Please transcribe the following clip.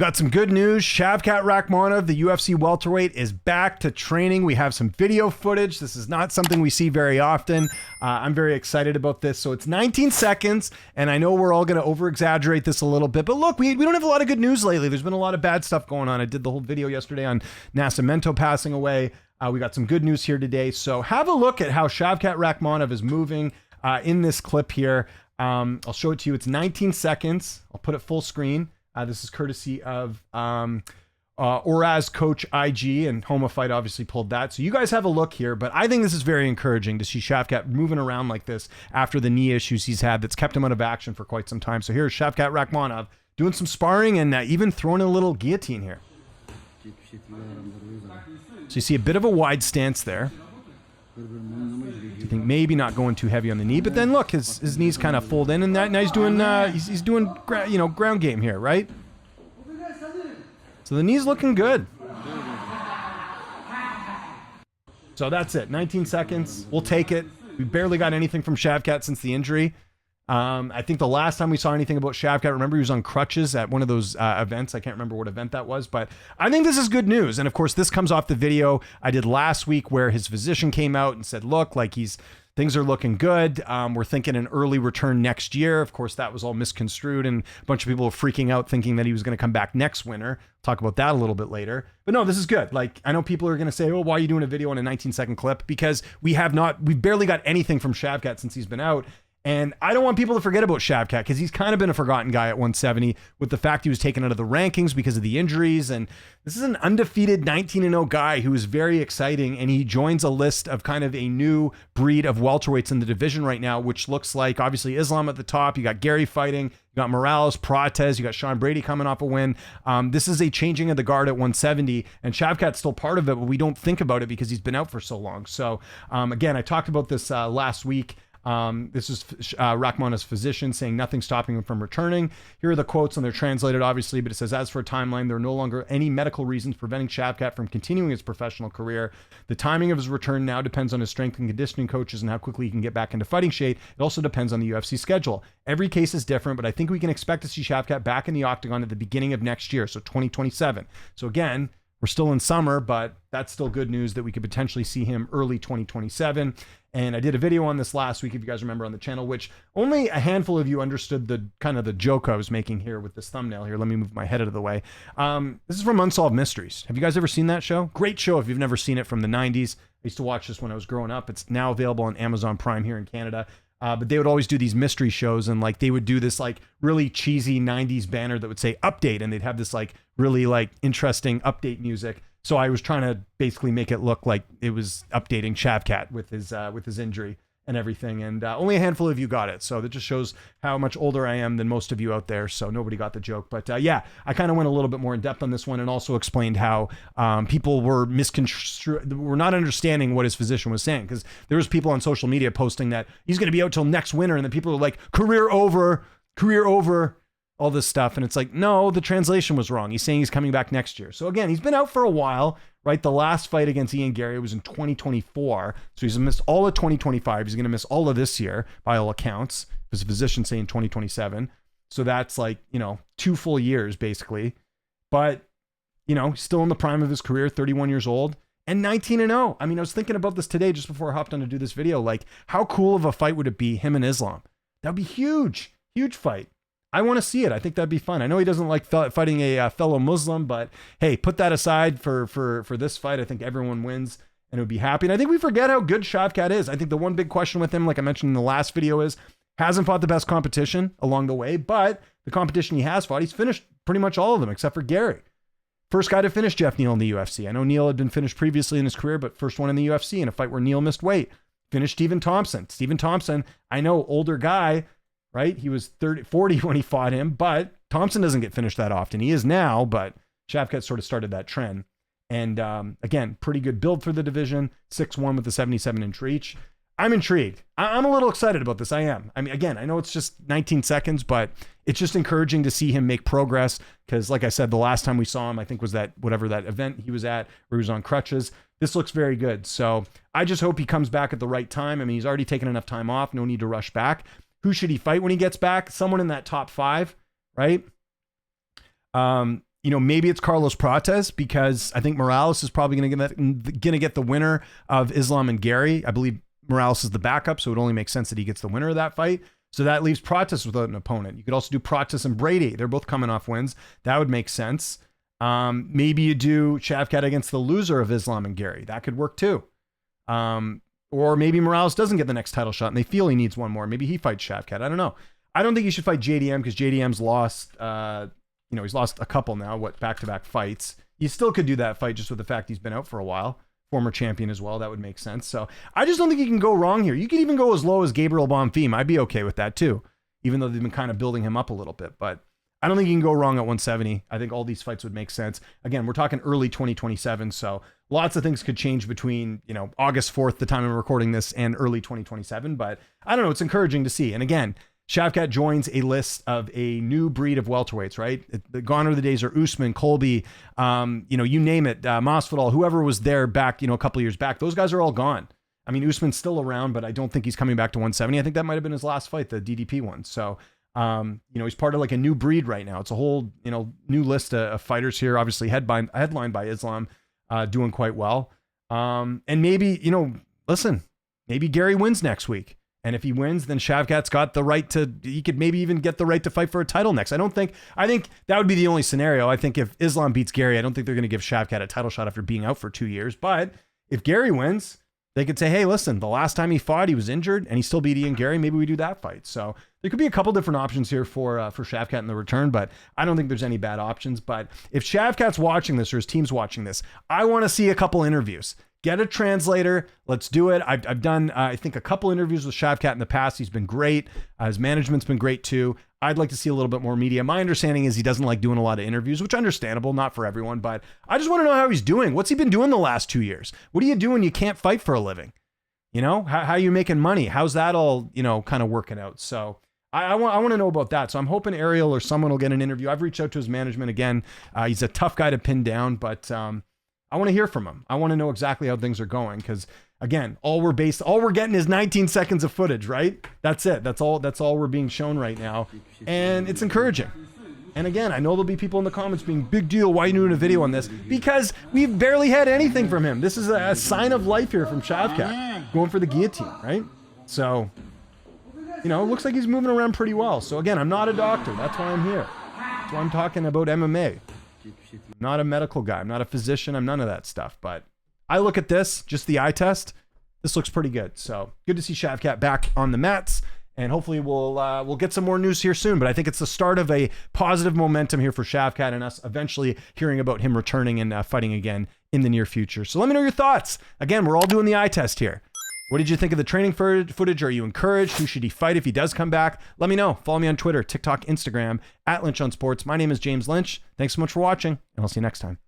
Got some good news. Shavkat Rakhmonov, the UFC welterweight, is back to training. We have some video footage. This is not something we see very often. I'm very excited about this. So it's 19 seconds, and I know we're all going to over-exaggerate this a little bit. But look, we don't have a lot of good news lately. There's been a lot of bad stuff going on. I did the whole video yesterday on Nascimento passing away. We got some good news here today. So have a look at how Shavkat Rakhmonov is moving in this clip here. I'll show it to you. It's 19 seconds. I'll put it full screen. This is courtesy of Oraz Coach IG, and Homa Fight obviously pulled that. So you guys have a look here, but I think this is very encouraging to see Shavkat moving around like this after the knee issues he's had that's kept him out of action for quite some time. So here's Shavkat Rakhmonov doing some sparring and even throwing a little guillotine here. So you see a bit of a wide stance there. You think maybe not going too heavy on the knee, but then look, his knees kind of fold in, and now he's doing he's doing ground game here, right? So the knee's looking good. So that's it. 19 seconds. We'll take it. We barely got anything from Shavkat since the injury. I think the last time we saw anything about Shavkat, remember he was on crutches at one of those events. I can't remember what event that was, but I think this is good news. And of course, this comes off the video I did last week where his physician came out and said, look, like things are looking good. We're thinking an early return next year. Of course, that was all misconstrued, and a bunch of people were freaking out thinking that he was going to come back next winter. Talk about that a little bit later. But no, this is good. Like, I know people are going to say, oh, why are you doing a video on a 19-second clip? Because we barely got anything from Shavkat since he's been out. And I don't want people to forget about Shavkat because he's kind of been a forgotten guy at 170 with the fact he was taken out of the rankings because of the injuries. And this is an undefeated 19-0 guy who is very exciting. And he joins a list of kind of a new breed of welterweights in the division right now, which looks like obviously Islam at the top. You got Gary fighting. You got Morales, Prates. You got Sean Brady coming off a win. This is a changing of the guard at 170. And Shavkat's still part of it, but we don't think about it because he's been out for so long. So again, I talked about this last week. This is Rakhmonov's physician saying nothing stopping him from returning. Here are the quotes, and they're translated obviously, but it says, as for a timeline, there are no longer any medical reasons preventing Shavkat from continuing his professional career. The timing of his return now depends on his strength and conditioning coaches and how quickly he can get back into fighting shape. It also depends on the UFC schedule. Every case is different, but I think we can expect to see Shavkat back in the octagon at the beginning of next year, so 2027. So again, we're still in summer, but that's still good news that we could potentially see him early 2027. And I did a video on this last week, if you guys remember, on the channel, which only a handful of you understood the kind of the joke I was making here with this thumbnail here. Let me move my head out of the way. This is from Unsolved Mysteries. Have you guys ever seen that show? Great show if you've never seen it, from the 90s. I used to watch this when I was growing up. It's now available on Amazon Prime here in Canada. But they would always do these mystery shows, and like they would do this like really cheesy 90s banner that would say update, and they'd have this like really like interesting update music. So I was trying to basically make it look like it was updating Shavkat with his injury and everything. And only a handful of you got it. So that just shows how much older I am than most of you out there. So nobody got the joke. But yeah, I kind of went a little bit more in depth on this one and also explained how people were were not understanding what his physician was saying. Because there was people on social media posting that he's going to be out till next winter. And then people were like, career over, all this stuff. And it's like, no, the translation was wrong. He's saying he's coming back next year. So again, he's been out for a while, right? The last fight against Ian Gary was in 2024. So he's missed all of 2025. He's going to miss all of this year by all accounts. His physician saying 2027. So that's like, 2 full years basically. But, he's still in the prime of his career, 31 years old and 19-0. I mean, I was thinking about this today just before I hopped on to do this video. Like, how cool of a fight would it be, him and Islam? That would be huge, huge fight. I want to see it. I think that'd be fun. I know he doesn't like fighting a fellow Muslim, but hey, put that aside for this fight. I think everyone wins and would be happy. And I think we forget how good Shavkat is. I think the one big question with him, like I mentioned in the last video, is hasn't fought the best competition along the way, but the competition he has fought, he's finished pretty much all of them except for Gary. First guy to finish Jeff Neal in the UFC. I know Neal had been finished previously in his career, but first one in the UFC in a fight where Neal missed weight. Finished Stephen Thompson. Stephen Thompson, I know, older guy, right? He was 40 when he fought him, but Thompson doesn't get finished that often. He is now, but Shavkat sort of started that trend. And again, pretty good build for the division, 6'1" with the 77-inch reach. I'm intrigued. I'm a little excited about this. I am. I mean, again, I know it's just 19 seconds, but it's just encouraging to see him make progress because, like I said, the last time we saw him, I think was that event he was at where he was on crutches. This looks very good. So I just hope he comes back at the right time. I mean, he's already taken enough time off. No need to rush back. Who should he fight when he gets back? Someone in that top 5, right? maybe it's Carlos Prates, because I think Morales is probably going to get the winner of Islam and Gary. I believe Morales is the backup, so it only makes sense that he gets the winner of that fight. So that leaves Prates without an opponent. You could also do Prates and Brady. They're both coming off wins. That would make sense. Maybe you do Shavkat against the loser of Islam and Gary. That could work too. Or maybe Morales doesn't get the next title shot and they feel he needs one more. Maybe he fights Shavkat. I don't know. I don't think he should fight JDM, because JDM's lost, he's lost a couple now, back-to-back fights. You still could do that fight just with the fact he's been out for a while. Former champion as well. That would make sense. So I just don't think you can go wrong here. You could even go as low as Gabriel Bonfim. I'd be okay with that too, even though they've been kind of building him up a little bit. But I don't think you can go wrong at 170. I think all these fights would make sense. Again, we're talking early 2027. So lots of things could change between, August 4th, the time I'm recording this, and early 2027. But I don't know. It's encouraging to see. And again, Shavkat joins a list of a new breed of welterweights, right? Gone are the days are Usman, Colby, you name it, Masvidal, whoever was there back, a couple of years back. Those guys are all gone. I mean, Usman's still around, but I don't think he's coming back to 170. I think that might have been his last fight, the DDP one. So, he's part of like a new breed right now. It's a whole, new list of fighters here, obviously headlined by Islam, doing quite well. And maybe, maybe Gary wins next week. And if he wins, then Shavkat's got the right he could maybe even get the right to fight for a title next. I think that would be the only scenario. I think if Islam beats Gary, I don't think they're going to give Shavkat a title shot after being out for 2 years. But if Gary wins, they could say, hey, listen, the last time he fought, he was injured and he still beat Ian Gary. Maybe we do that fight. So there could be a couple different options here for Shavkat in the return, but I don't think there's any bad options. But if Shavkat's watching this or his team's watching this, I want to see a couple interviews. Get a translator. Let's do it. I've done, I think, a couple interviews with Shavkat in the past. He's been great. His management's been great too. I'd like to see a little bit more media. My understanding is he doesn't like doing a lot of interviews, which is understandable, not for everyone, but I just want to know how he's doing. What's he been doing the last 2 years? What do you do when you can't fight for a living? How are you making money? How's that all, kind of working out? So I want to know about that. So I'm hoping Ariel or someone will get an interview. I've reached out to his management again. He's a tough guy to pin down, but I want to hear from him. I want to know exactly how things are going, because again, all we're getting is 19 seconds of footage, right? That's it. That's all we're being shown right now. And it's encouraging. And again, I know there'll be people in the comments being, big deal, why are you doing a video on this? Because we've barely had anything from him. This is a sign of life here from Shavkat, going for the guillotine, right? So, it looks like he's moving around pretty well. So again, I'm not a doctor. That's why I'm here. That's why I'm talking about MMA. I'm not a medical guy. I'm not a physician. I'm none of that stuff. But I look at this, just the eye test. This looks pretty good. So good to see Shavkat back on the mats. And hopefully we'll get some more news here soon. But I think it's the start of a positive momentum here for Shavkat and us eventually hearing about him returning and fighting again in the near future. So let me know your thoughts. Again, we're all doing the eye test here. What did you think of the training footage? Are you encouraged? Who should he fight if he does come back? Let me know. Follow me on Twitter, TikTok, Instagram, @Lynch on Sports. My name is James Lynch. Thanks so much for watching, and I'll see you next time.